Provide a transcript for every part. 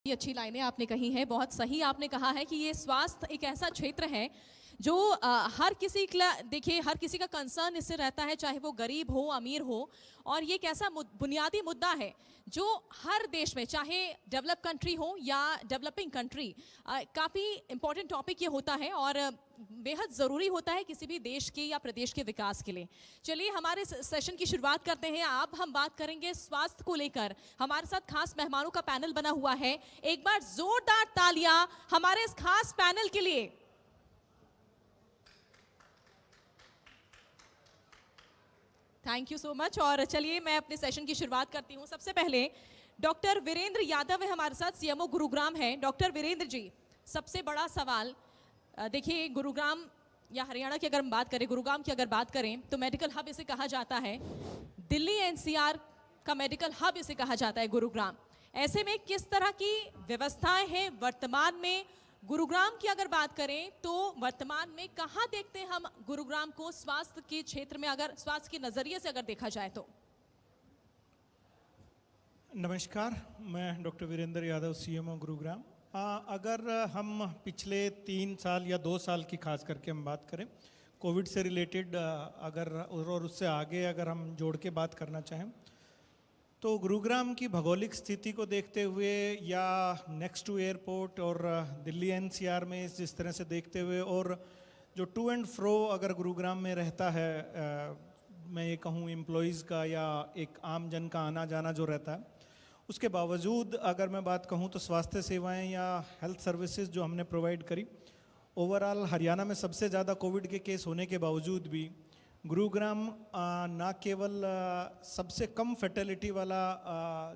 ये अच्छी लाइनें आपने कही हैं, बहुत सही आपने कहा है कि ये स्वास्थ्य एक ऐसा क्षेत्र है जो हर किसी का देखिए हर किसी का कंसर्न इससे रहता है, चाहे वो गरीब हो अमीर हो। और ये एक ऐसा बुनियादी मुद्दा है जो हर देश में, चाहे डेवलप कंट्री हो या डेवलपिंग कंट्री, काफ़ी इम्पोर्टेंट टॉपिक ये होता है और बेहद ज़रूरी होता है किसी भी देश के या प्रदेश के विकास के लिए। चलिए हमारे सेशन की शुरुआत करते हैं। अब हम बात करेंगे स्वास्थ्य को लेकर। हमारे साथ खास मेहमानों का पैनल बना हुआ है। एक बार जोरदार तालियां हमारे इस खास पैनल के लिए। Thank you so much. और चलिए मैं अपने सेशन की शुरुआत करती हूँ। सबसे पहले डॉक्टर वीरेंद्र यादव है हमारे साथ, सीएमओ गुरुग्राम है। डॉक्टर वीरेंद्र जी, सबसे बड़ा सवाल, देखिए गुरुग्राम या हरियाणा की अगर हम बात करें, गुरुग्राम की अगर बात करें तो मेडिकल हब इसे कहा जाता है। दिल्ली एनसीआर का मेडिकल हब इसे कहा जाता है गुरुग्राम। ऐसे में किस तरह की व्यवस्थाएं हैं वर्तमान में? गुरुग्राम की अगर बात करें तो वर्तमान में कहां देखते हैं हम गुरुग्राम को स्वास्थ्य के क्षेत्र में, अगर स्वास्थ्य के नजरिए से अगर देखा जाए तो? नमस्कार, मैं डॉक्टर वीरेंद्र यादव, सीएमओ गुरुग्राम। अगर हम पिछले 3 साल या 2 साल की खास करके हम बात करें कोविड से रिलेटेड, अगर और उससे आगे अगर हम जोड़ के बात करना चाहें तो गुरुग्राम की भौगोलिक स्थिति को देखते हुए या नेक्स्ट टू एयरपोर्ट और दिल्ली एनसीआर में जिस तरह से देखते हुए, और जो टू एंड फ्रो अगर गुरुग्राम में रहता है, मैं ये कहूँ एम्प्लॉयज़ का या एक आम जन का आना जाना जो रहता है, उसके बावजूद अगर मैं बात कहूँ तो स्वास्थ्य सेवाएं या हेल्थ सर्विसेज जो हमने प्रोवाइड करी, ओवरऑल हरियाणा में सबसे ज़्यादा कोविड के केस होने के बावजूद भी गुरुग्राम ना केवल सबसे कम फर्टिलिटी वाला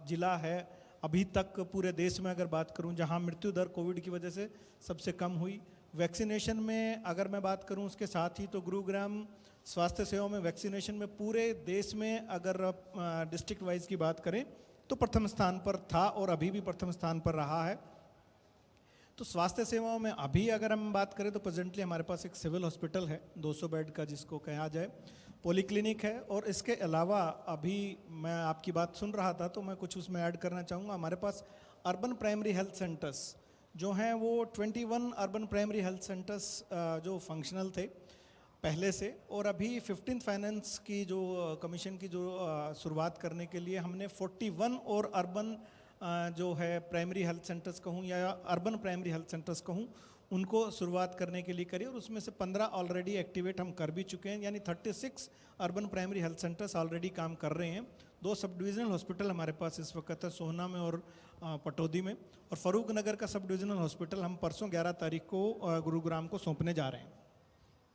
ज़िला है अभी तक पूरे देश में, अगर बात करूं जहां मृत्यु दर कोविड की वजह से सबसे कम हुई। वैक्सीनेशन में अगर मैं बात करूं उसके साथ ही, तो गुरुग्राम स्वास्थ्य सेवाओं में वैक्सीनेशन में पूरे देश में अगर डिस्ट्रिक्ट वाइज की बात करें तो प्रथम स्थान पर था और अभी भी प्रथम स्थान पर रहा है। तो स्वास्थ्य सेवाओं में अभी अगर हम बात करें तो प्रेजेंटली हमारे पास एक सिविल हॉस्पिटल है 200 बेड का जिसको कहा जाए, पॉलीक्लिनिक है, और इसके अलावा अभी मैं आपकी बात सुन रहा था तो मैं कुछ उसमें ऐड करना चाहूँगा। हमारे पास अर्बन प्राइमरी हेल्थ सेंटर्स जो हैं वो 21 अर्बन प्राइमरी हेल्थ सेंटर्स जो फंक्शनल थे पहले से, और अभी 15th फाइनेंस की जो कमीशन की जो शुरुआत करने के लिए हमने 41 और अर्बन जो है प्राइमरी हेल्थ सेंटर्स कहूँ या अर्बन प्राइमरी हेल्थ सेंटर्स कहूँ, उनको शुरुआत करने के लिए करी, और उसमें से 15 ऑलरेडी एक्टिवेट हम कर भी चुके हैं, यानी 36 urban primary health centres already काम कर रहे हैं। 2 सब डिविजनल हॉस्पिटल हमारे पास इस वक्त है, सोहना में और पटौदी में, और फरूक नगर का सब डिविजनल हॉस्पिटल हम परसों 11 तारीख को गुरुग्राम को सौंपने जा रहे हैं।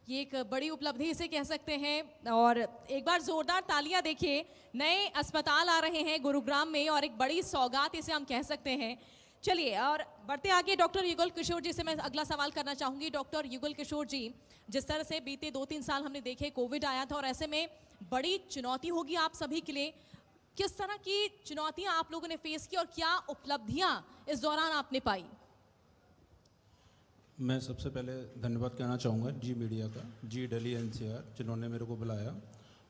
ये एक बड़ी उपलब्धि इसे कह सकते हैं। और एक बार जोरदार तालियां। देखिए नए अस्पताल आ रहे हैं गुरुग्राम में और एक बड़ी सौगात इसे हम कह सकते हैं। चलिए और बढ़ते आगे, डॉक्टर युगल किशोर जी से मैं अगला सवाल करना चाहूँगी। डॉक्टर युगल किशोर जी, जिस तरह से बीते 2-3 साल हमने देखे कोविड आया था और ऐसे में बड़ी चुनौती होगी आप सभी के लिए, किस तरह की चुनौतियाँ आप लोगों ने फेस की और क्या उपलब्धियाँ इस दौरान आपने पाई? मैं सबसे पहले धन्यवाद कहना चाहूँगा जी मीडिया का, जी दिल्ली एनसीआर जिन्होंने मेरे को बुलाया,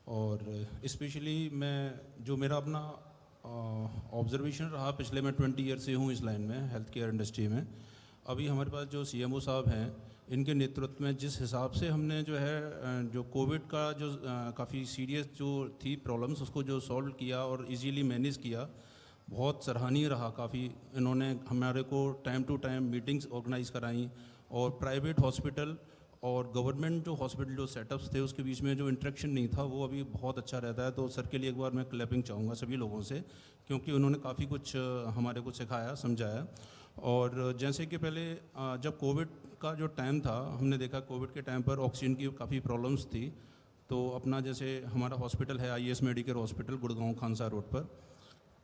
और स्पेशली मैं जो मेरा अपना ऑब्जर्वेशन रहा, पिछले मैं 20 ईयर से हूँ इस लाइन में, हेल्थ केयर इंडस्ट्री में। अभी हमारे पास जो सीएमओ साहब हैं, इनके नेतृत्व में जिस हिसाब से हमने जो है जो कोविड का जो काफ़ी सीरियस जो थी प्रॉब्लम्स, उसको जो सॉल्व किया और इजीली मैनेज किया, बहुत सराहनीय रहा। काफ़ी इन्होंने हमारे को time to time meetings organise कराई, और प्राइवेट हॉस्पिटल और गवर्नमेंट जो हॉस्पिटल जो सेटअप्स थे उसके बीच में जो इंटरेक्शन नहीं था वो अभी बहुत अच्छा रहता है। तो सर के लिए एक बार मैं क्लैपिंग चाहूँगा सभी लोगों से, क्योंकि उन्होंने काफ़ी कुछ हमारे को सिखाया, समझाया। और जैसे कि पहले जब कोविड का जो टाइम था, हमने देखा कोविड के टाइम पर ऑक्सीजन की काफ़ी प्रॉब्लम्स थी। तो अपना जैसे हमारा हॉस्पिटल है IS medical hospital Gurgaon Khansa road पर,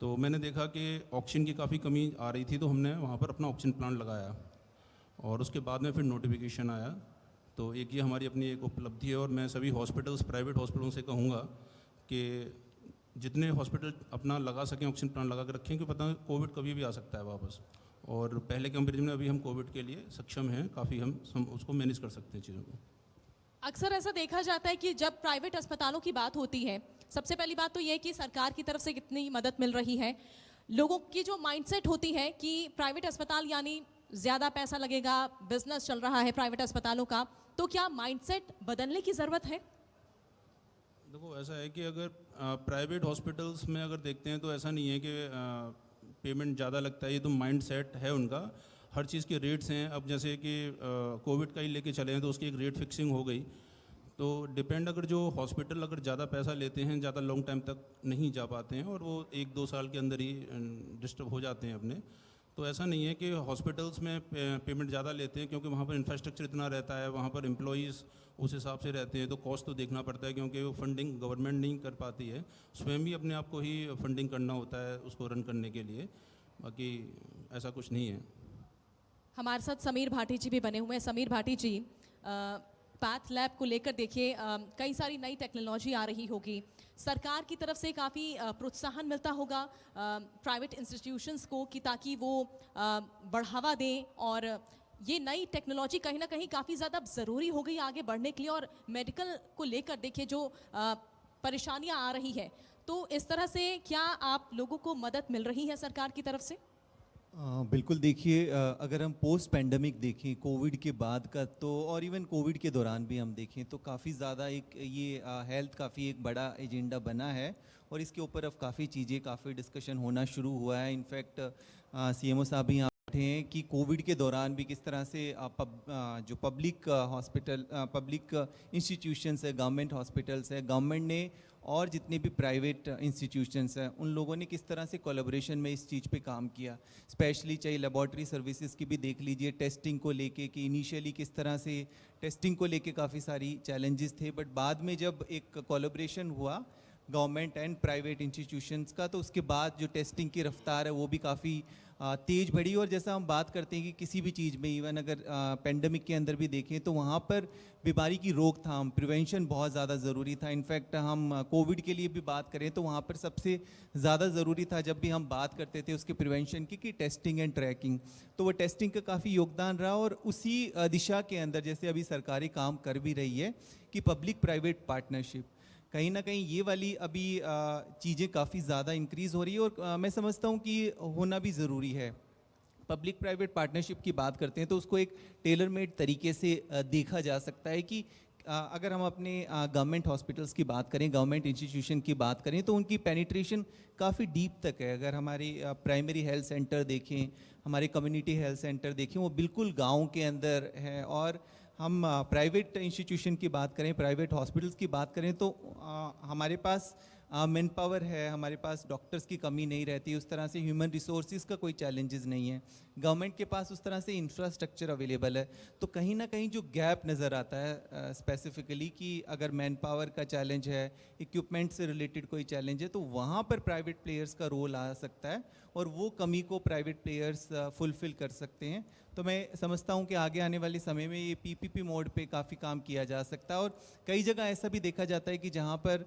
तो मैंने देखा कि ऑक्सीजन की काफ़ी कमी आ रही थी, तो हमने वहाँ पर अपना ऑक्सीजन प्लांट लगाया, और उसके बाद में फिर नोटिफिकेशन आया। तो एक ये हमारी अपनी एक उपलब्धि है, और मैं सभी हॉस्पिटल्स, प्राइवेट हॉस्पिटलों से कहूँगा कि जितने हॉस्पिटल अपना लगा सकें ऑक्सीजन प्लांट लगा कर रखें, क्योंकि पता कोविड कभी भी आ सकता है वापस, और पहले कंपेरिजन में अभी हम कोविड के लिए सक्षम हैं, काफ़ी हम उसको मैनेज कर सकते हैं चीज़ों को। अक्सर ऐसा देखा जाता है कि जब प्राइवेट अस्पतालों की बात होती है, सबसे पहली बात तो यह है कि सरकार की तरफ से कितनी मदद मिल रही है, लोगों की जो माइंडसेट होती है कि प्राइवेट अस्पताल यानी ज़्यादा पैसा लगेगा, बिजनेस चल रहा है प्राइवेट अस्पतालों का, तो क्या माइंडसेट बदलने की ज़रूरत है? देखो ऐसा है कि अगर प्राइवेट हॉस्पिटल्स में अगर देखते हैं तो ऐसा नहीं है कि पेमेंट ज़्यादा लगता है, ये तो माइंड सेट है उनका। हर चीज़ के रेट्स हैं। अब जैसे कि कोविड का ही लेके चले हैं तो उसकी एक रेट फिक्सिंग हो गई। तो डिपेंड, अगर जो हॉस्पिटल अगर ज़्यादा पैसा लेते हैं, ज़्यादा लॉन्ग टाइम तक नहीं जा पाते हैं और वो 1-2 साल के अंदर ही डिस्टर्ब हो जाते हैं अपने, तो ऐसा नहीं है कि हॉस्पिटल्स में पेमेंट ज़्यादा लेते हैं, क्योंकि वहाँ पर इंफ्रास्ट्रक्चर इतना रहता है, वहाँ पर एम्प्लॉयज़ उस हिसाब से रहते हैं, तो कॉस्ट तो देखना पड़ता है, क्योंकि वो फंडिंग गवर्नमेंट नहीं कर पाती है, स्वयं भी अपने आप को ही फंडिंग करना होता है उसको रन करने के लिए। बाकी ऐसा कुछ नहीं है। हमारे साथ समीर भाटी जी भी बने हुए हैं। समीर भाटी जी, पैथ लैब को लेकर देखिए कई सारी नई टेक्नोलॉजी आ रही होगी, सरकार की तरफ से काफ़ी प्रोत्साहन मिलता होगा प्राइवेट इंस्टीट्यूशंस को कि ताकि वो बढ़ावा दें, और ये नई टेक्नोलॉजी कहीं ना कहीं काफ़ी ज़्यादा ज़रूरी हो गई आगे बढ़ने के लिए, और मेडिकल को लेकर देखिए जो परेशानियां आ रही है, तो इस तरह से क्या आप लोगों को मदद मिल रही है सरकार की तरफ से? बिल्कुल देखिए, अगर हम पोस्ट पैंडमिक देखें कोविड के बाद का, तो और इवन कोविड के दौरान भी हम देखें तो काफ़ी ज़्यादा एक ये हेल्थ काफ़ी एक बड़ा एजेंडा बना है, और इसके ऊपर अब काफ़ी चीज़ें काफ़ी डिस्कशन होना शुरू हुआ है। इनफैक्ट सीएमओ साहब भी यहाँ बैठे हैं कि कोविड के दौरान भी किस तरह से जो पब्लिक हॉस्पिटल, पब्लिक इंस्टीट्यूशंस है, गवर्नमेंट हॉस्पिटल्स है, गवर्नमेंट ने और जितने भी प्राइवेट इंस्टीट्यूशंस हैं, उन लोगों ने किस तरह से कोलैबोरेशन में इस चीज़ पे काम किया। स्पेशली चाहे लेबॉर्ट्री सर्विसेज की भी देख लीजिए, टेस्टिंग को लेके कि इनिशियली किस तरह से टेस्टिंग को लेके काफ़ी सारी चैलेंजेस थे, बट बाद में जब एक कोलैबोरेशन हुआ गवर्नमेंट एंड प्राइवेट इंस्टीट्यूशंस का, तो उसके बाद जो टेस्टिंग की रफ्तार है वो भी काफ़ी तेज़ बढ़ी। और जैसा हम बात करते हैं कि किसी भी चीज़ में, इवन अगर पेंडेमिक के अंदर भी देखें तो वहाँ पर बीमारी की रोकथाम, प्रिवेंशन बहुत ज़्यादा ज़रूरी था। इनफैक्ट हम कोविड के लिए भी बात करें तो वहाँ पर सबसे ज़्यादा ज़रूरी था, जब भी हम बात करते थे उसके प्रिवेंशन की, कि टेस्टिंग एंड ट्रैकिंग। तो वो टेस्टिंग का काफ़ी योगदान रहा, और उसी दिशा के अंदर जैसे अभी सरकारी काम कर भी रही है कि पब्लिक प्राइवेट पार्टनरशिप, कहीं ना कहीं ये वाली अभी चीज़ें काफ़ी ज़्यादा इंक्रीज़ हो रही है, और मैं समझता हूँ कि होना भी ज़रूरी है। पब्लिक प्राइवेट पार्टनरशिप की बात करते हैं तो उसको एक टेलर मेड तरीके से देखा जा सकता है कि अगर हम अपने गवर्नमेंट हॉस्पिटल्स की बात करें, गवर्नमेंट इंस्टीट्यूशन की बात करें, तो उनकी पेनिट्रेशन काफ़ी डीप तक है। अगर हमारी प्राइमरी हेल्थ सेंटर देखें, हमारे कम्युनिटी हेल्थ सेंटर देखें, वो बिल्कुल गाँव के अंदर है। और हम प्राइवेट इंस्टीट्यूशन की बात करें, प्राइवेट हॉस्पिटल्स की बात करें, तो हमारे पास मैन पावर है, हमारे पास डॉक्टर्स की कमी नहीं रहती, उस तरह से ह्यूमन रिसोर्सेज का कोई चैलेंजेस नहीं है, गवर्नमेंट के पास उस तरह से इंफ्रास्ट्रक्चर अवेलेबल है। तो कहीं ना कहीं जो गैप नज़र आता है स्पेसिफिकली, कि अगर मैन पावर का चैलेंज है, इक्विपमेंट से रिलेटेड कोई चैलेंज है, तो वहाँ पर प्राइवेट प्लेयर्स का रोल आ सकता है, और वो कमी को प्राइवेट प्लेयर्स फुलफ़िल कर सकते हैं। तो मैं समझता हूँ कि आगे आने वाले समय में ये पीपीपी मोड पे काफ़ी काम किया जा सकता है। और कई जगह ऐसा भी देखा जाता है कि जहाँ पर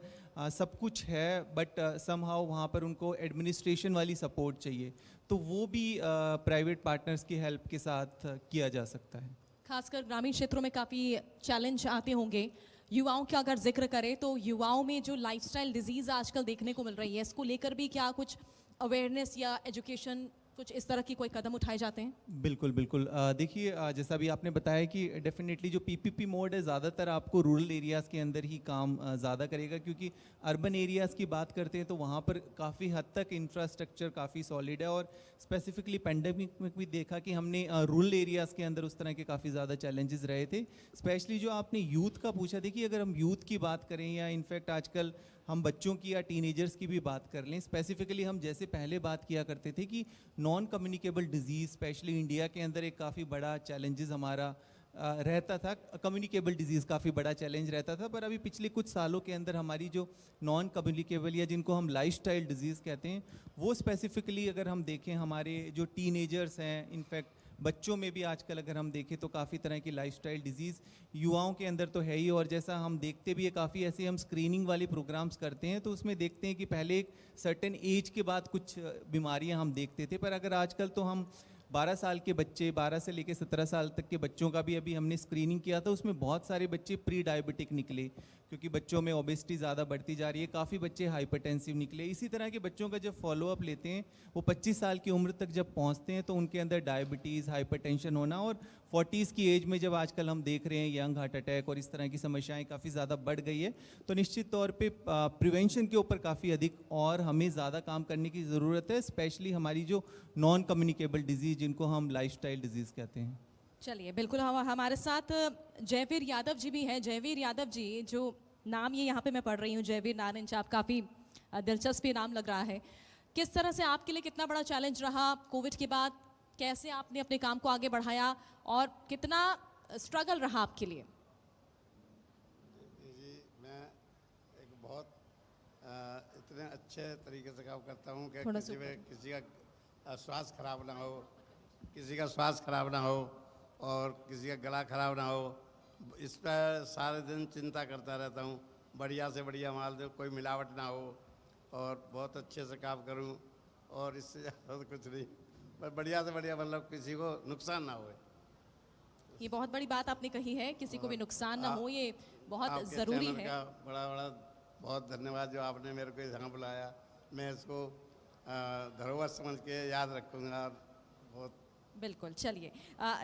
सब कुछ है, बट समहाउ वहाँ पर उनको एडमिनिस्ट्रेशन वाली सपोर्ट चाहिए, तो वो भी प्राइवेट पार्टनर्स की हेल्प के साथ किया जा सकता है। खासकर ग्रामीण क्षेत्रों में काफ़ी चैलेंज आते होंगे। युवाओं का अगर जिक्र करें तो युवाओं में जो लाइफस्टाइल डिजीज़ आजकल देखने को मिल रही है, इसको लेकर भी क्या कुछ अवेयरनेस या एजुकेशन, कुछ इस तरह की कोई कदम उठाए जाते हैं? बिल्कुल बिल्कुल, देखिए जैसा भी आपने बताया कि डेफिनेटली जो पीपीपी मोड है ज़्यादातर आपको रूरल एरियाज़ के अंदर ही काम ज़्यादा करेगा, क्योंकि अर्बन एरियाज़ की बात करते हैं तो वहाँ पर काफ़ी हद तक इंफ्रास्ट्रक्चर काफ़ी सॉलिड है। और स्पेसिफिकली पेंडेमिक में भी देखा कि हमने रूरल एरियाज़ के अंदर उस तरह के काफ़ी ज़्यादा चैलेंजेस रहे थे। स्पेशली जो आपने यूथ का पूछा, देखिए अगर हम यूथ की बात करें, या इनफैक्ट आजकल हम बच्चों की या टीनेजर्स की भी बात कर लें, स्पेसिफिकली हम जैसे पहले बात किया करते थे कि non communicable disease, specially India के अंदर एक काफ़ी बड़ा चैलेंजेस हमारा रहता था, कम्युनिकेबल डिजीज़ काफ़ी बड़ा चैलेंज रहता था। पर अभी पिछले कुछ सालों के अंदर हमारी जो नॉन कम्युनिकेबल, या जिनको हम लाइफस्टाइल डिजीज़ कहते हैं, वो स्पेसिफिकली अगर हम देखें, हमारे जो टीनेजर्स हैं, इनफैक्ट बच्चों में भी आजकल अगर हम देखें तो काफ़ी तरह की लाइफस्टाइल डिजीज़ युवाओं के अंदर तो है ही। और जैसा हम देखते भी है, काफ़ी ऐसे हम स्क्रीनिंग वाले प्रोग्राम्स करते हैं, तो उसमें देखते हैं कि पहले एक सर्टेन एज के बाद कुछ बीमारियां हम देखते थे, पर अगर आजकल तो हम 12 साल के बच्चे, 12 से लेकर 17 साल तक के बच्चों का भी अभी हमने स्क्रीनिंग किया था, उसमें बहुत सारे बच्चे प्री डायबिटिक निकले, क्योंकि बच्चों में ओबेसिटी ज़्यादा बढ़ती जा रही है। काफ़ी बच्चे हाइपरटेंसिव निकले। इसी तरह के बच्चों का जब फॉलोअप लेते हैं, वो 25 साल की उम्र तक जब पहुंचते हैं तो उनके अंदर डायबिटीज़, हाइपरटेंशन होना, और 40s की एज में जब आजकल हम देख रहे हैं यंग हार्ट अटैक और इस तरह की समस्याएं काफ़ी ज़्यादा बढ़ गई है, तो निश्चित तौर पे प्रिवेंशन के ऊपर काफ़ी अधिक और हमें ज़्यादा काम करने की ज़रूरत है, स्पेशली हमारी जो नॉन कम्युनिकेबल डिजीज़, जिनको हम लाइफस्टाइल डिजीज़ कहते हैं। चलिए, बिल्कुल हमारे साथ जयवीर यादव जी भी हैं। जयवीर यादव जी, जो नाम ये यहाँ पे मैं पढ़ रही हूँ, जयवीर नारायण जी, आप काफ़ी दिलचस्प ये नाम लग रहा है। किस तरह से आपके लिए कितना बड़ा चैलेंज रहा कोविड के बाद, कैसे आपने अपने काम को आगे बढ़ाया और कितना स्ट्रगल रहा आपके लिए? जी, मैं एक बहुत इतने अच्छे तरीके से काम करता हूँ कि थोड़ा किसी का स्वास्थ्य खराब ना हो, किसी का स्वास्थ्य खराब ना हो और किसी का गला खराब ना हो, इस पर सारे दिन चिंता करता रहता हूँ। बढ़िया से बढ़िया माल दो, कोई मिलावट ना हो और बहुत अच्छे से काम करूँ, और इससे ज़्यादा तो कुछ नहीं, बस बढ़िया से बढ़िया, मतलब किसी को नुकसान ना हो। ये बहुत बड़ी बात आपने कही है, किसी को भी नुकसान ना हो, ये बहुत आपके ज़रूरी चैनल है। का बड़ा बड़ा बहुत धन्यवाद जो आपने मेरे को यहाँ बुलाया। मैं इसको धरोहर समझ के याद रखूँगा। बहुत बिल्कुल। चलिए,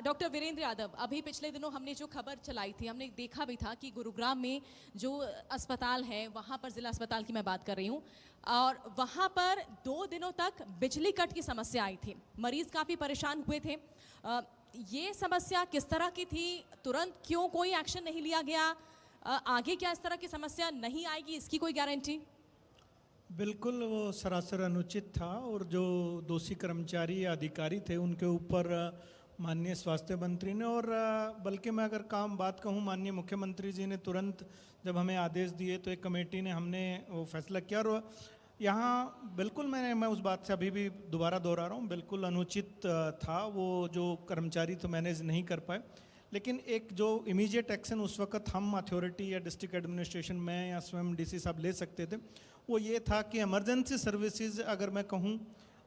डॉक्टर वीरेंद्र यादव, अभी पिछले दिनों हमने जो खबर चलाई थी, हमने देखा भी था कि गुरुग्राम में जो अस्पताल है, वहाँ पर ज़िला अस्पताल की मैं बात कर रही हूँ, और वहाँ पर 2 दिनों तक बिजली कट की समस्या आई थी। मरीज़ काफ़ी परेशान हुए थे। ये समस्या किस तरह की थी? तुरंत क्यों कोई एक्शन नहीं लिया गया? आगे क्या इस तरह की समस्या नहीं आएगी, इसकी कोई गारंटी? बिल्कुल, वो सरासर अनुचित था, और जो दोषी कर्मचारी या अधिकारी थे उनके ऊपर माननीय स्वास्थ्य मंत्री ने, और बल्कि मैं अगर बात कहूँ, माननीय मुख्यमंत्री जी ने तुरंत जब हमें आदेश दिए तो एक कमेटी ने हमने वो फैसला किया। और यहाँ बिल्कुल मैं उस बात से अभी भी दोबारा दोहरा रहा हूँ, बिल्कुल अनुचित था वो जो कर्मचारी तो मैनेज नहीं कर पाए। लेकिन एक जो इमीडिएट एक्शन उस वक्त हम अथॉरिटी या डिस्ट्रिक्ट एडमिनिस्ट्रेशन में या स्वयं डीसी साहब ले सकते थे, वो ये था कि इमरजेंसी सर्विसेज, अगर मैं कहूँ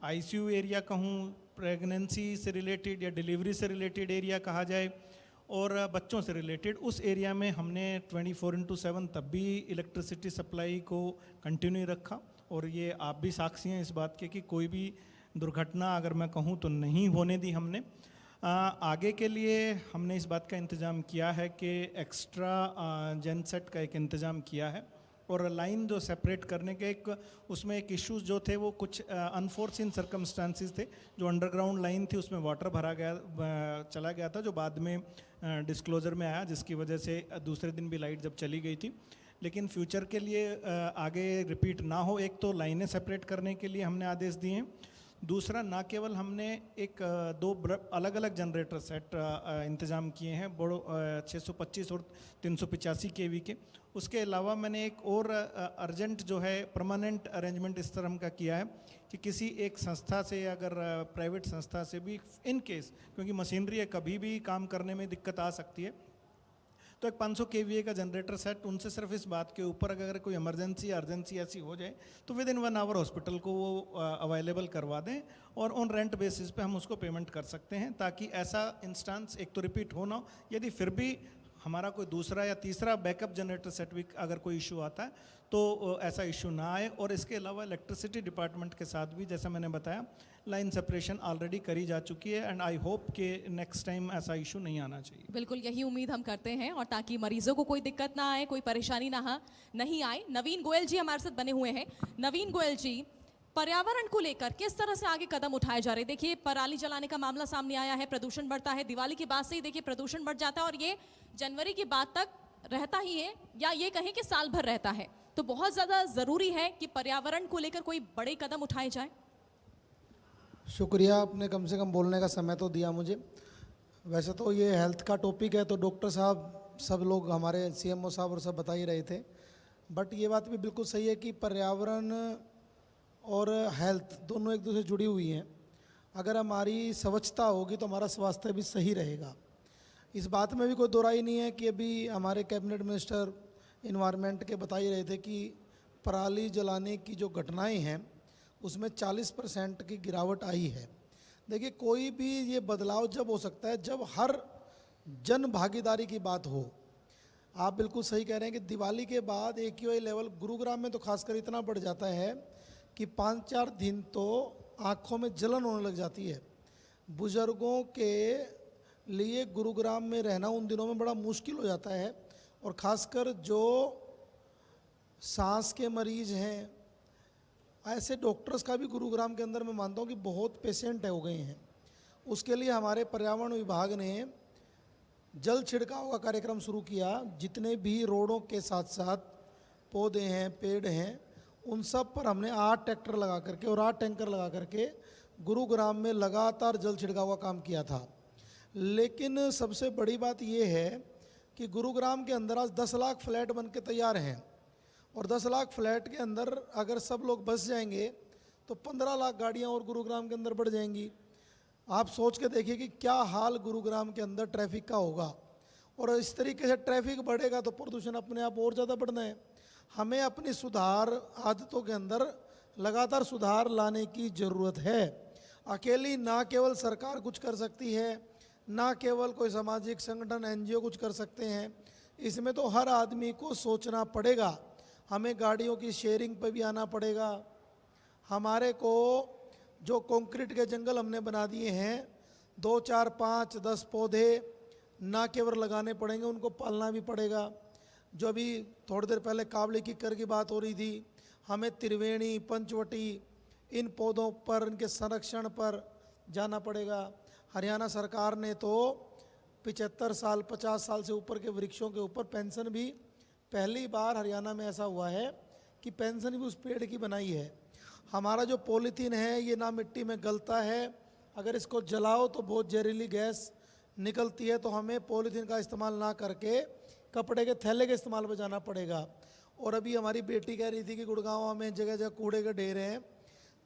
आईसीयू एरिया कहूँ, प्रेगनेंसी से रिलेटेड या डिलीवरी से रिलेटेड एरिया कहा जाए, और बच्चों से रिलेटेड उस एरिया में हमने 24/7 तब भी इलेक्ट्रिसिटी सप्लाई को कंटिन्यू रखा। और ये आप भी साक्षी हैं इस बात के कि कोई भी दुर्घटना अगर मैं कहूँ तो नहीं होने दी हमने। आगे के लिए हमने इस बात का इंतज़ाम किया है कि एक्स्ट्रा जेनसेट का एक इंतज़ाम किया है, और लाइन जो सेपरेट करने के एक उसमें एक इश्यूज जो थे वो कुछ अनफोर्सिन सर्कमस्टांसिस थे। जो अंडरग्राउंड लाइन थी उसमें वाटर भरा गया चला गया था, जो बाद में डिस्क्लोजर में आया, जिसकी वजह से दूसरे दिन भी लाइट जब चली गई थी। लेकिन फ्यूचर के लिए आगे रिपीट ना हो, एक तो लाइनें सेपरेट करने के लिए हमने आदेश दिए हैं। दूसरा, ना केवल हमने एक 2 अलग अलग जनरेटर सेट इंतज़ाम किए हैं, बड़ो 625 और 385 केवी के। उसके अलावा मैंने एक और अर्जेंट जो है परमानेंट अरेंजमेंट इस तरह का किया है कि किसी एक संस्था से, अगर प्राइवेट संस्था से भी इन केस, क्योंकि मशीनरी है कभी भी काम करने में दिक्कत आ सकती है, तो एक 500 kVA का जनरेटर सेट उनसे सिर्फ इस बात के ऊपर अगर कोई इमरजेंसी अर्जेंसी ऐसी हो जाए तो विद इन 1 आवर हॉस्पिटल को वो अवेलेबल करवा दें, और ऑन रेंट बेसिस पे हम उसको पेमेंट कर सकते हैं, ताकि ऐसा इंस्टेंस एक तो रिपीट हो ना हो। यदि फिर भी हमारा कोई दूसरा या तीसरा बैकअप जनरेटर सेट भी अगर कोई इशू आता है तो ऐसा इशू ना आए। और इसके अलावा इलेक्ट्रिसिटी डिपार्टमेंट के साथ भी, जैसा मैंने बताया, लाइन सेपरेशन ऑलरेडी करी जा चुकी है, एंड आई होप कि नेक्स्ट टाइम ऐसा इशू नहीं आना चाहिए। बिल्कुल, यही उम्मीद हम करते हैं, और ताकि मरीजों को कोई दिक्कत ना आए, कोई परेशानी नहीं आए। नवीन गोयल जी हमारे साथ बने हुए हैं। नवीन गोयल जी, पर्यावरण को लेकर किस तरह से आगे कदम उठाए जा रहे हैं? देखिए, पराली जलाने का मामला सामने आया है, प्रदूषण बढ़ता है, दिवाली के बाद से ही देखिए प्रदूषण बढ़ जाता है, और ये जनवरी के बाद तक रहता ही है, या ये कहें कि साल भर रहता है। तो बहुत ज़्यादा ज़रूरी है कि पर्यावरण को लेकर कोई बड़े कदम उठाए जाए। शुक्रिया, आपने कम से कम बोलने का समय तो दिया मुझे। वैसे तो ये हेल्थ का टॉपिक है, तो डॉक्टर साहब, सब लोग, हमारे सीएमओ साहब और सब बता ही रहे थे, बट ये बात भी बिल्कुल सही है कि पर्यावरण और हेल्थ दोनों एक दूसरे से जुड़ी हुई हैं। अगर हमारी स्वच्छता होगी तो हमारा स्वास्थ्य भी सही रहेगा। इस बात में भी कोई दो राय नहीं है कि अभी हमारे कैबिनेट मिनिस्टर इन्वायरमेंट के बता ही रहे थे कि पराली जलाने की जो घटनाएं हैं उसमें 40% की गिरावट आई है, देखिए कोई भी ये बदलाव जब हो सकता है जब हर जन भागीदारी की बात हो। आप बिल्कुल सही कह रहे हैं कि दिवाली के बाद AQI लेवल गुरुग्राम में तो खासकर इतना बढ़ जाता है कि 5-4 दिन तो आँखों में जलन होने लग जाती है। बुजुर्गों के लिए गुरुग्राम में रहना उन दिनों में बड़ा मुश्किल हो जाता है, और ख़ासकर जो सांस के मरीज हैं, ऐसे डॉक्टर्स का भी गुरुग्राम के अंदर मैं मानता हूँ कि बहुत पेशेंट हो गए हैं। उसके लिए हमारे पर्यावरण विभाग ने जल छिड़काव का कार्यक्रम शुरू किया। जितने भी रोडों के साथ साथ पौधे हैं, पेड़ हैं, उन सब पर हमने 8 ट्रैक्टर लगा करके और 8 टैंकर लगा करके गुरुग्राम में लगातार जल छिड़काव का काम किया था। लेकिन सबसे बड़ी बात यह है कि गुरुग्राम के अंदर आज 10 लाख फ्लैट बन के तैयार हैं, और 10 लाख फ्लैट के अंदर अगर सब लोग बस जाएंगे तो 15 लाख गाड़ियाँ और गुरुग्राम के अंदर बढ़ जाएंगी। आप सोच के देखिए कि क्या हाल गुरुग्राम के अंदर ट्रैफिक का होगा, और इस तरीके से ट्रैफिक बढ़ेगा तो प्रदूषण अपने आप और ज़्यादा बढ़ना है। हमें अपनी सुधार आदतों के अंदर लगातार सुधार लाने की ज़रूरत है। अकेली ना केवल सरकार कुछ कर सकती है, ना केवल कोई सामाजिक संगठन NGO कुछ कर सकते हैं, इसमें तो हर आदमी को सोचना पड़ेगा। हमें गाड़ियों की शेयरिंग पर भी आना पड़ेगा। हमारे को जो कंक्रीट के जंगल हमने बना दिए हैं, 2, 4, 5, 10 पौधे ना केवल लगाने पड़ेंगे, उनको पालना भी पड़ेगा। जो अभी थोड़ी देर पहले काबली की कर की बात हो रही थी, हमें त्रिवेणी, पंचवटी, इन पौधों पर, इनके संरक्षण पर जाना पड़ेगा। हरियाणा सरकार ने तो 75 साल 50 साल से ऊपर के वृक्षों के ऊपर पेंशन भी, पहली बार हरियाणा में ऐसा हुआ है कि पेंशन भी उस पेड़ की बनाई है। हमारा जो पॉलीथीन है ये ना मिट्टी में गलता है, अगर इसको जलाओ तो बहुत जहरीली गैस निकलती है, तो हमें पॉलीथीन का इस्तेमाल ना करके कपड़े के थैले के इस्तेमाल पर जाना पड़ेगा। और अभी हमारी बेटी कह रही थी कि गुड़गांव में जगह जगह कूड़े के ढेर हैं,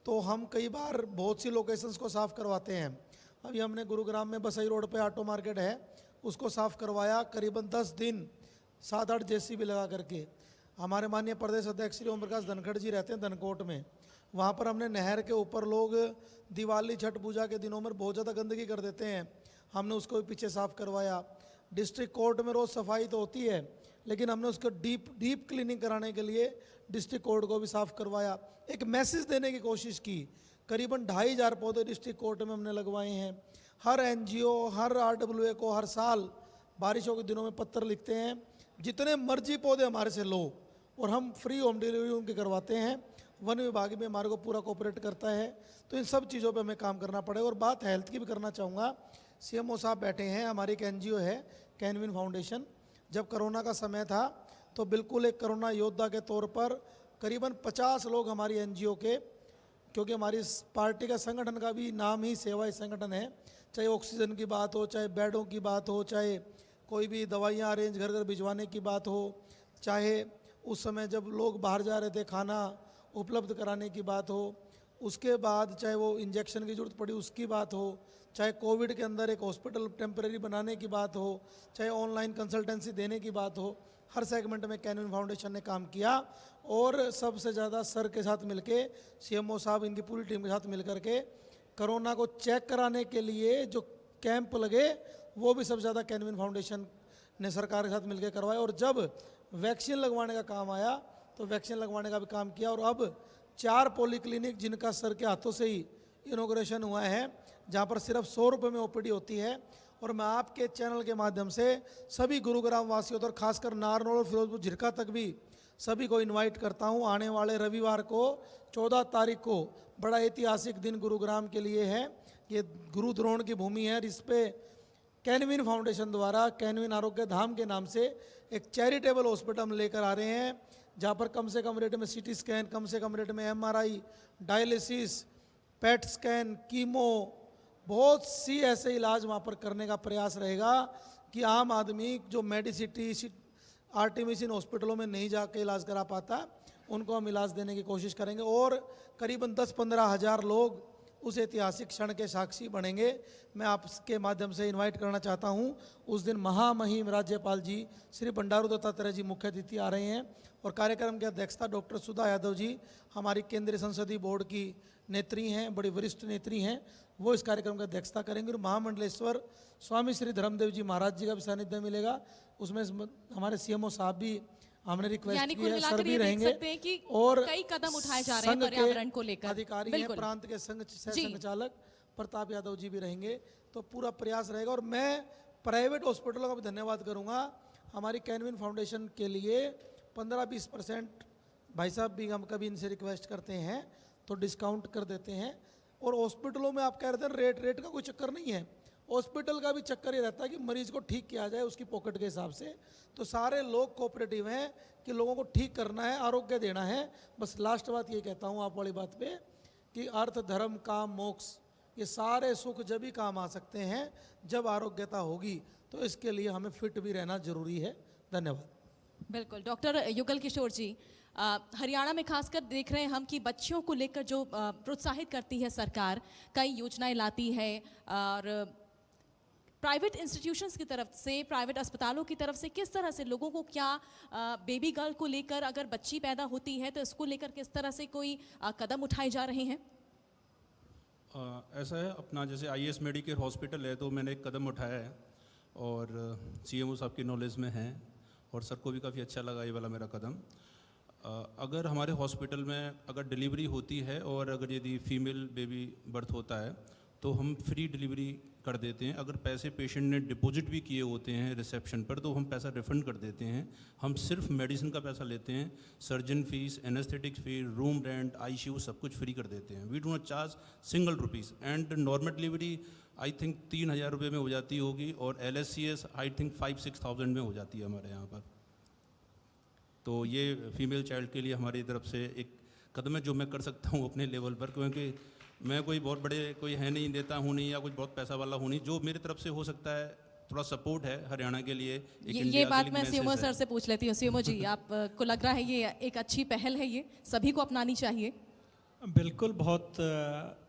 तो हम कई बार बहुत सी लोकेशंस को साफ़ करवाते हैं। अभी हमने गुरुग्राम में बसई रोड पे ऑटो मार्केट है, उसको साफ़ करवाया करीबन 10 दिन 7-8 JCB लगा करके। हमारे माननीय प्रदेश अध्यक्ष श्री ओम प्रकाश धनखड़ जी रहते हैं धनकोट में, वहाँ पर हमने नहर के ऊपर लोग दिवाली छठ पूजा के दिनों में बहुत ज़्यादा गंदगी कर देते हैं, हमने उसको भी पीछे साफ़ करवाया। डिस्ट्रिक्ट कोर्ट में रोज़ सफाई तो होती है, लेकिन हमने उसको डीप क्लीनिंग कराने के लिए डिस्ट्रिक्ट कोर्ट को भी साफ़ करवाया। एक मैसेज देने की कोशिश की। करीबन 2500 पौधे डिस्ट्रिक्ट कोर्ट में हमने लगवाए हैं। हर NGO, हर RWA को हर साल बारिशों के दिनों में पत्र लिखते हैं, जितने मर्जी पौधे हमारे से लो, और हम फ्री होम डिलीवरी उनकी करवाते हैं। वन विभाग भी हमारे को पूरा कोऑपरेट करता है। तो इन सब चीज़ों पे हमें काम करना पड़ेगा। और बात हेल्थ की भी करना चाहूँगा। CMO साहब बैठे हैं, हमारी एक NGO है कैनविन फाउंडेशन। जब कोरोना का समय था तो बिल्कुल एक कोरोना योद्धा के तौर पर करीबन 50 लोग हमारी NGO के, क्योंकि हमारी इस पार्टी का संगठन का भी नाम ही सेवा संगठन है, चाहे ऑक्सीजन की बात हो, चाहे बेडों की बात हो, चाहे कोई भी दवाइयाँ अरेंज घर घर भिजवाने की बात हो, चाहे उस समय जब लोग बाहर जा रहे थे खाना उपलब्ध कराने की बात हो, उसके बाद चाहे वो इंजेक्शन की ज़रूरत पड़ी उसकी बात हो, चाहे कोविड के अंदर एक हॉस्पिटल टेम्परेरी बनाने की बात हो, चाहे ऑनलाइन कंसल्टेंसी देने की बात हो, हर सेगमेंट में कैनविन फाउंडेशन ने काम किया। और सबसे ज़्यादा सर के साथ मिलके, CMO साहब इनकी पूरी टीम के साथ मिलकर के कोरोना को चेक कराने के लिए जो कैंप लगे वो भी सबसे ज़्यादा कैनविन फाउंडेशन ने सरकार के साथ मिलकर करवाया। और जब वैक्सीन लगवाने का काम आया तो वैक्सीन लगवाने का भी काम किया। और अब 4 पॉलीक्लिनिक जिनका सर के हाथों से ही इनोग्रेशन हुआ है, जहाँ पर सिर्फ 100 रुपये में OPD होती है। और मैं आपके चैनल के माध्यम से सभी गुरुग्राम वासियों और खासकर नारनौल और फिरोजपुर झिरका तक भी सभी को इनवाइट करता हूँ। आने वाले रविवार को 14 तारीख को बड़ा ऐतिहासिक दिन गुरुग्राम के लिए है। ये गुरु द्रोण की भूमि है और इस पे कैनविन फाउंडेशन द्वारा कैनविन आरोग्य धाम के नाम से एक चैरिटेबल हॉस्पिटल हम लेकर आ रहे हैं, जहाँ पर कम से कम रेट में CT स्कैन, कम से कम रेट में MRI, dialysis, PET scan, chemo, बहुत सी ऐसे इलाज वहाँ पर करने का प्रयास रहेगा कि आम आदमी जो मेडिसिटी आर्टिमिस इन हॉस्पिटलों में नहीं जाके इलाज करा पाता, उनको हम इलाज देने की कोशिश करेंगे। और करीबन 10-15 हज़ार लोग उस ऐतिहासिक क्षण के साक्षी बनेंगे। मैं आपके माध्यम से इनवाइट करना चाहता हूं। उस दिन महामहिम राज्यपाल जी श्री बंडारू दत्तात्रेय जी मुख्य अतिथि आ रहे हैं और कार्यक्रम की अध्यक्षता डॉक्टर सुधा यादव जी, हमारी केंद्रीय संसदीय बोर्ड की नेत्री हैं, बड़ी वरिष्ठ नेत्री हैं, वो इस कार्यक्रम की अध्यक्षता करेंगे। और महामंडलेश्वर स्वामी श्री धर्मदेव जी महाराज जी का भी सानिध्य मिलेगा। उसमें हमारे सीएमओ साहब भी हमने रिक्वेस्ट यानी की कुल है, मिलाकर सर भी ये देख रहेंगे सकते हैं कि और कई कदम उठाए जा रहे हैं संघ के पर्यावरण को लेकर। अधिकारी हैं, बिल्कुल। प्रांत के संघ जी। संचालक प्रताप यादव जी भी रहेंगे। तो पूरा प्रयास रहेगा। और मैं प्राइवेट हॉस्पिटलों का भी धन्यवाद करूंगा। हमारी कैनविन फाउंडेशन के लिए 15-20% भाई साहब भी हम कभी इनसे रिक्वेस्ट करते हैं तो डिस्काउंट कर देते हैं। और हॉस्पिटलों में आप कह रहे थे रेट का कोई चक्कर नहीं है। हॉस्पिटल का भी चक्कर ये रहता है कि मरीज को ठीक किया जाए उसकी पॉकेट के हिसाब से। तो सारे लोग कोऑपरेटिव हैं कि लोगों को ठीक करना है, आरोग्य देना है। बस लास्ट बात ये कहता हूँ आप वाली बात पे कि अर्थ, धर्म, काम, मोक्ष, ये सारे सुख जब ही काम आ सकते हैं जब आरोग्यता होगी। तो इसके लिए हमें फिट भी रहना जरूरी है। धन्यवाद। बिल्कुल। डॉक्टर युगल किशोर जी, हरियाणा में खासकर देख रहे हैं हम कि बच्चियों को लेकर जो प्रोत्साहित करती है सरकार, कई योजनाएं लाती है और प्राइवेट इंस्टीट्यूशंस की तरफ से, प्राइवेट अस्पतालों की तरफ से किस तरह से लोगों को क्या बेबी गर्ल को लेकर, अगर बच्ची पैदा होती है तो इसको लेकर किस तरह से कोई कदम उठाए जा रहे हैं? ऐसा है, अपना जैसे आईएस मेडिकेयर हॉस्पिटल है तो मैंने एक कदम उठाया है और सीएमओ साहब की नॉलेज में है और सर को भी काफ़ी अच्छा लगा ये वाला मेरा कदम। अगर हमारे हॉस्पिटल में अगर डिलीवरी होती है और अगर यदि फीमेल बेबी बर्थ होता है तो हम फ्री डिलीवरी कर देते हैं। अगर पैसे पेशेंट ने डिपॉजिट भी किए होते हैं रिसेप्शन पर तो हम पैसा रिफ़ंड कर देते हैं। हम सिर्फ मेडिसिन का पैसा लेते हैं, surgeon fees, anaesthetic fee, room rent, ICU सब कुछ फ्री कर देते हैं। We do not charge single rupees. And normal delivery I think 3,000 रुपये में हो जाती होगी और LSCS आई थिंक 5-6,000 में हो जाती है हमारे यहाँ पर। तो ये फीमेल चाइल्ड के लिए हमारी तरफ से एक कदम है जो मैं कर सकता हूँ अपने लेवल पर, क्योंकि मैं कोई बहुत बड़े कोई है नहीं, देता हूँ नहीं या कुछ बहुत पैसा वाला हूँ नहीं। जो मेरी तरफ से हो सकता है थोड़ा सपोर्ट है हरियाणा के लिए। ये बात मैं सीएमओ सर से पूछ लेती हूँ। सीएमओ जी, आपको लग रहा है ये एक अच्छी पहल है, ये सभी को अपनानी चाहिए? बिल्कुल, बहुत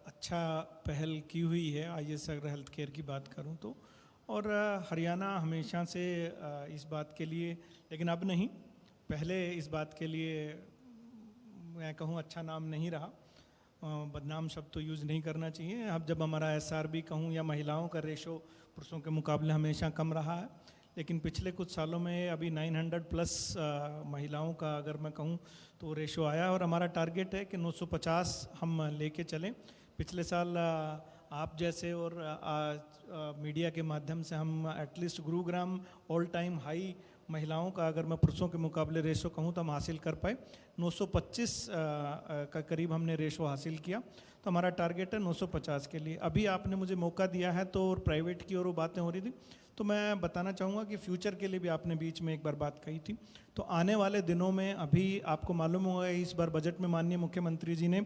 अच्छा पहल की हुई है। आईएस अगर हेल्थ केयर की बात करूं तो, और हरियाणा हमेशा से इस बात के लिए, लेकिन अब नहीं, पहले इस बात के लिए मैं कहूं अच्छा नाम नहीं रहा। बदनाम शब्द तो यूज़ नहीं करना चाहिए। अब जब हमारा SRB कहूं या महिलाओं का रेशो पुरुषों के मुकाबले हमेशा कम रहा है, लेकिन पिछले कुछ सालों में अभी 900 प्लस महिलाओं का अगर मैं कहूं तो रेशो आया और हमारा टारगेट है कि 950 हम लेके चलें। पिछले साल आप जैसे और मीडिया के माध्यम से हम at least Gurugram all time high महिलाओं का अगर मैं पुरुषों के मुकाबले रेशो कहूँ तो हम हासिल कर पाए। 925 का करीब हमने रेशो हासिल किया। तो हमारा टारगेट है 950 के लिए। अभी आपने मुझे मौका दिया है तो प्राइवेट की और वो बातें हो रही थी, तो मैं बताना चाहूँगा कि फ्यूचर के लिए भी आपने बीच में एक बार बात कही थी। तो आने वाले दिनों में, अभी आपको मालूम होगा इस बार बजट में माननीय मुख्यमंत्री जी ने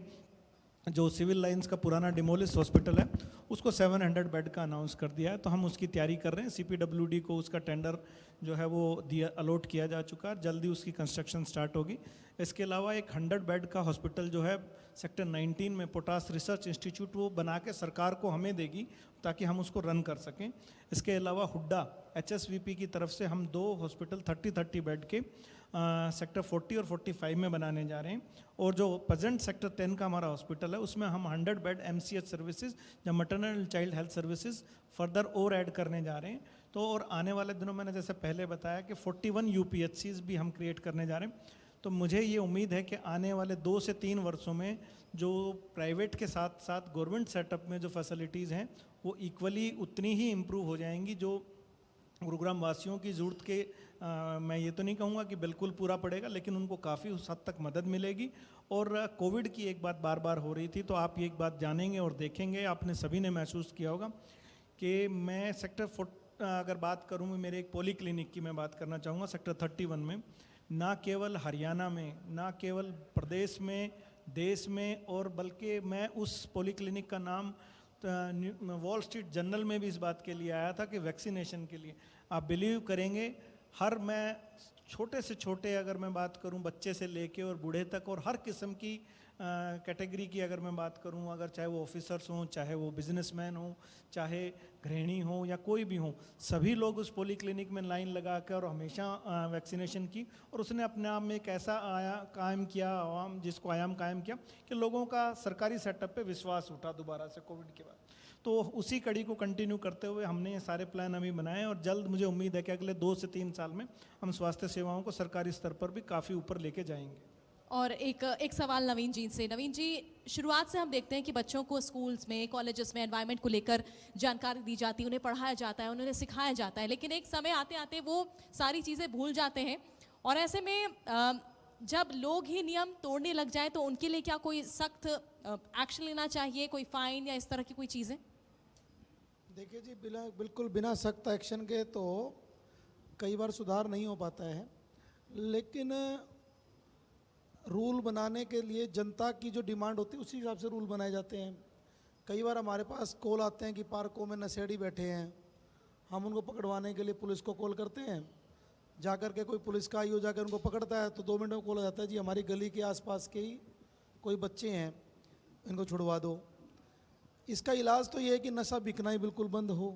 जो सिविल लाइंस का पुराना डिमोलिश हॉस्पिटल है उसको 700 बेड का अनाउंस कर दिया है। तो हम उसकी तैयारी कर रहे हैं। CPWD को उसका टेंडर जो है वो अलॉट किया जा चुका है, जल्दी उसकी कंस्ट्रक्शन स्टार्ट होगी। इसके अलावा एक 100 बेड का हॉस्पिटल जो है सेक्टर 19 में पोटास रिसर्च इंस्टीट्यूट वो बना के सरकार को हमें देगी ताकि हम उसको रन कर सकें। इसके अलावा हुड्डा HSVP की तरफ से हम 2 हॉस्पिटल 30 बेड के सेक्टर 40 और 45 में बनाने जा रहे हैं। और जो प्रेजेंट सेक्टर 10 का हमारा हॉस्पिटल है उसमें हम 100 बेड MCH सर्विसेज या maternal and child health services further और ऐड करने जा रहे हैं। तो और आने वाले दिनों मैंने जैसे पहले बताया कि 41 UPHCs भी हम क्रिएट करने जा रहे हैं। तो मुझे ये उम्मीद है कि आने वाले 2 से 3 वर्षों में जो प्राइवेट के साथ साथ गवर्नमेंट सेटअप में जो फैसिलिटीज़ हैं वो इक्वली उतनी ही इम्प्रूव हो जाएंगी जो गुरुग्राम वासियों की ज़रूरत के मैं ये तो नहीं कहूँगा कि बिल्कुल पूरा पड़ेगा, लेकिन उनको काफ़ी उस हद तक मदद मिलेगी। और कोविड की एक बात बार बार हो रही थी, तो आप ये एक बात जानेंगे और देखेंगे, आपने सभी ने महसूस किया होगा कि मैं सेक्टर अगर बात करूँ, मेरे एक पॉली क्लिनिक की मैं बात करना चाहूँगा सेक्टर 31 में, ना केवल हरियाणा में, ना केवल प्रदेश में, देश में, और बल्कि मैं उस पॉली क्लिनिक का नाम वॉल स्ट्रीट जर्नल में भी इस बात के लिए आया था कि वैक्सीनेशन के लिए। आप बिलीव करेंगे, मैं छोटे से छोटे अगर मैं बात करूं बच्चे से लेके और बूढ़े तक और हर किस्म की कैटेगरी की अगर मैं बात करूं, अगर चाहे वो ऑफिसर्स हों, चाहे वो बिजनेसमैन हों, चाहे गृहिणी हों या कोई भी हों, सभी लोग उस पॉली क्लिनिक में लाइन लगा कर और हमेशा वैक्सीनेशन की। और उसने अपने आप में एक ऐसा कायम किया, आयाम कायम किया कि लोगों का सरकारी सेटअप पे विश्वास उठा दोबारा से कोविड के बाद। तो उसी कड़ी को कंटिन्यू करते हुए हमने ये सारे प्लान अभी बनाए और जल्द मुझे उम्मीद है कि अगले 2 से 3 साल में हम स्वास्थ्य सेवाओं को सरकारी स्तर पर भी काफ़ी ऊपर लेके जाएंगे। और एक सवाल नवीन जी से। नवीन जी, शुरुआत से हम देखते हैं कि बच्चों को स्कूल्स में, कॉलेजेस में एनवायरनमेंट को लेकर जानकारी दी जाती है, उन्हें पढ़ाया जाता है, उन्हें सिखाया जाता है, लेकिन एक समय आते आते वो सारी चीज़ें भूल जाते हैं। और ऐसे में जब लोग ही नियम तोड़ने लग जाए तो उनके लिए क्या कोई सख्त एक्शन लेना चाहिए, कोई फाइन या इस तरह की कोई चीज़ें? देखिए जी, बिल्कुल बिना सख्त एक्शन के तो कई बार सुधार नहीं हो पाता है, लेकिन रूल बनाने के लिए जनता की जो डिमांड होती है उसी हिसाब से रूल बनाए जाते हैं। कई बार हमारे पास कॉल आते हैं कि पार्कों में नशेड़ी बैठे हैं, हम उनको पकड़वाने के लिए पुलिस को कॉल करते हैं, जाकर के कोई पुलिस का आईओ जाकर उनको पकड़ता है तो 2 मिनट में कॉल आ जाता है, जी हमारी गली के आसपास के ही कोई बच्चे हैं, इनको छुड़वा दो। इसका इलाज तो ये है कि नशा बिकना ही बिल्कुल बंद हो।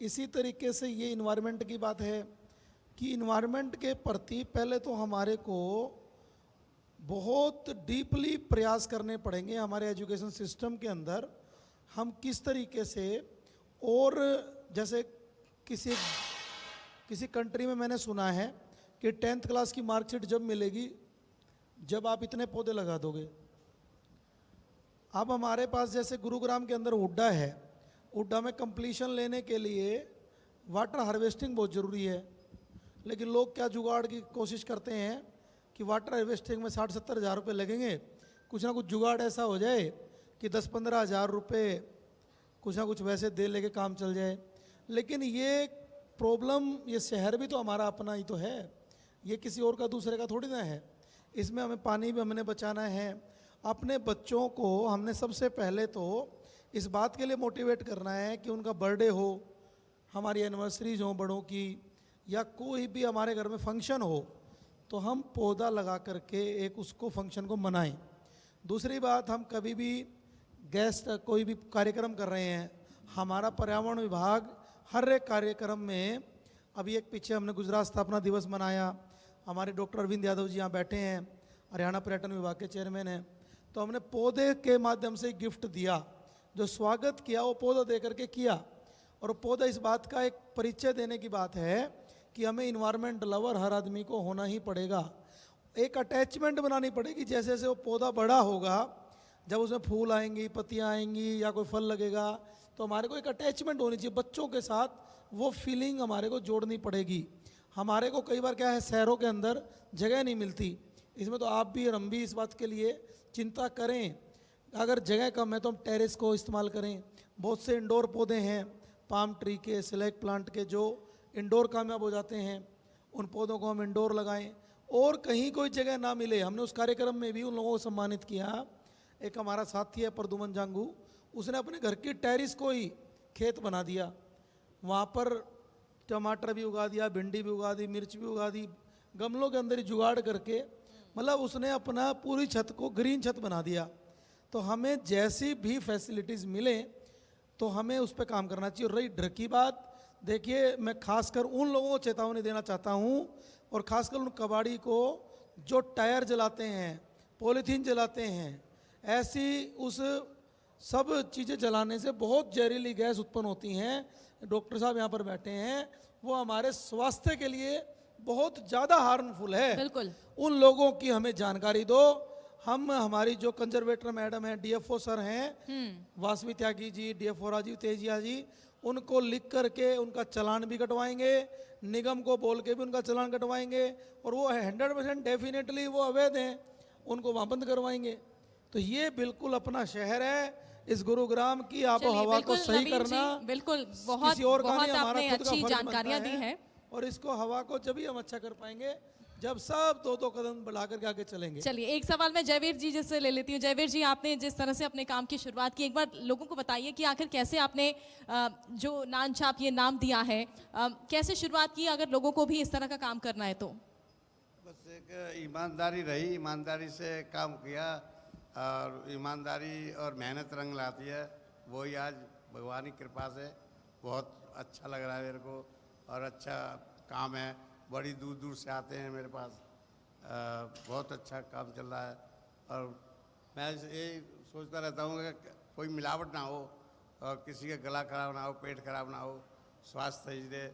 इसी तरीके से ये इन्वायरमेंट की बात है कि इन्वायरमेंट के प्रति पहले तो हमारे को बहुत डीपली प्रयास करने पड़ेंगे। हमारे एजुकेशन सिस्टम के अंदर हम किस तरीके से, और जैसे किसी कंट्री में मैंने सुना है कि 10th क्लास की मार्कशीट जब मिलेगी जब आप इतने पौधे लगा दोगे। अब हमारे पास जैसे गुरुग्राम के अंदर हुड्डा है, हुड्डा में कंप्लीशन लेने के लिए वाटर हार्वेस्टिंग बहुत ज़रूरी है, लेकिन लोग क्या जुगाड़ की कोशिश करते हैं कि वाटर हार्वेस्टिंग में 60-70 हज़ार रुपये लगेंगे, कुछ ना कुछ जुगाड़ ऐसा हो जाए कि 10-15 हज़ार रुपये कुछ ना कुछ वैसे दे लेके काम चल जाए। लेकिन ये प्रॉब्लम, ये शहर भी तो हमारा अपना ही तो है, ये किसी और का दूसरे का थोड़ी ना है। इसमें हमें पानी भी हमने बचाना है। अपने बच्चों को हमने सबसे पहले तो इस बात के लिए मोटिवेट करना है कि उनका बर्थडे हो, हमारी एनिवर्सरीज हो बड़ों की, या कोई भी हमारे घर में फंक्शन हो तो हम पौधा लगा करके एक उसको फंक्शन को मनाएं। दूसरी बात, हम कभी भी गेस्ट कोई भी कार्यक्रम कर रहे हैं, हमारा पर्यावरण विभाग हर एक कार्यक्रम में, अभी एक पीछे हमने गुजरात स्थापना दिवस मनाया, हमारे डॉक्टर अरविंद यादव जी यहाँ बैठे हैं, हरियाणा पर्यटन विभाग के चेयरमैन हैं, तो हमने पौधे के माध्यम से गिफ्ट दिया, जो स्वागत किया वो पौधा दे करके किया। और पौधा इस बात का एक परिचय देने की बात है कि हमें इन्वायरमेंट लवर हर आदमी को होना ही पड़ेगा। एक अटैचमेंट बनानी पड़ेगी, जैसे जैसे वो पौधा बड़ा होगा, जब उसमें फूल आएंगी, पत्तियाँ आएंगी या कोई फल लगेगा, तो हमारे को एक अटैचमेंट होनी चाहिए बच्चों के साथ, वो फीलिंग हमारे को जोड़नी पड़ेगी। हमारे को कई बार क्या है, शहरों के अंदर जगह नहीं मिलती, इसमें तो आप भी और हम भी इस बात के लिए चिंता करें। अगर जगह कम है तो हम टेरेस को इस्तेमाल करें। बहुत से इंडोर पौधे हैं, पाम ट्री के, स्नेक प्लांट के, जो इंडोर कामयाब हो जाते हैं, उन पौधों को हम इंडोर लगाएं। और कहीं कोई जगह ना मिले, हमने उस कार्यक्रम में भी उन लोगों को सम्मानित किया। एक हमारा साथी है प्रदुमन जांगू, उसने अपने घर की टेरेस को ही खेत बना दिया, वहाँ पर टमाटर भी उगा दिया, भिंडी भी उगा दी, मिर्च भी उगा दी, गमलों के अंदर ही जुगाड़ करके, मतलब उसने अपना पूरी छत को ग्रीन छत बना दिया। तो हमें जैसी भी फैसिलिटीज़ मिले तो हमें उस पर काम करना चाहिए। और रही डर की बात, देखिए मैं खासकर उन लोगों को चेतावनी देना चाहता हूँ, और खासकर उन कबाड़ी को जो टायर जलाते हैं, पॉलीथीन जलाते हैं, ऐसी उस सब चीज़ें जलाने से बहुत जहरीली गैस उत्पन्न होती हैं। डॉक्टर साहब यहाँ पर बैठे हैं, वो हमारे स्वास्थ्य के लिए बहुत ज़्यादा हार्मफुल है। बिल्कुल। उन लोगों की हमें जानकारी दो। हम, हमारी जो कंजर्वेटर मैडम है, डीएफओ सर हैं वासवी त्यागी जी, डीएफओ राजीव तेजिया जी, उनको लिख करके उनका चालान भी कटवाएंगे, निगम को बोल के भी उनका चालान कटवाएंगे, और वो 100% डेफिनेटली वो अवैध हैं, उनको वहाँ बंद करवाएंगे। तो ये बिल्कुल अपना शहर है, इस गुरुग्राम की आबो हवा को सही करना बिल्कुल, बहुत किसी और का बहुत नहीं, हमारा आपने खुद का अच्छी फर्ज जानकारियां बनता दी है। और इसको हवा को जब ही हम अच्छा कर पाएंगे जब सब 2-2 कदम बढ़ा करके आगे चलेंगे। चलिए, एक सवाल मैं जयवीर जी जैसे ले लेती हूँ। जयवीर जी, आपने जिस तरह से अपने काम की शुरुआत की, एक बार लोगों को बताइए कि आखिर कैसे आपने जो नान छाप ये नाम दिया है, कैसे शुरुआत की, अगर लोगों को भी इस तरह का काम करना है तो? बस एक ईमानदारी रही, ईमानदारी से काम किया, और ईमानदारी और मेहनत रंग लाती है, वही आज भगवान की कृपा से बहुत अच्छा लग रहा है मेरे को और अच्छा काम है। बड़ी दूर दूर से आते हैं मेरे पास, बहुत अच्छा काम चल रहा है। और मैं ये सोचता रहता हूँ कि कोई मिलावट ना हो और किसी का गला खराब ना हो, पेट खराब ना हो, स्वास्थ्य सही रहे,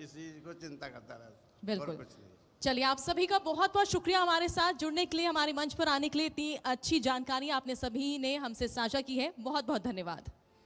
इसी को चिंता करता रहता हूँ, बिल्कुल। और कुछ नहीं। चलिए, आप सभी का बहुत बहुत शुक्रिया हमारे साथ जुड़ने के लिए, हमारे मंच पर आने के लिए। इतनी अच्छी जानकारी आपने सभी ने हमसे साझा की है, बहुत बहुत धन्यवाद।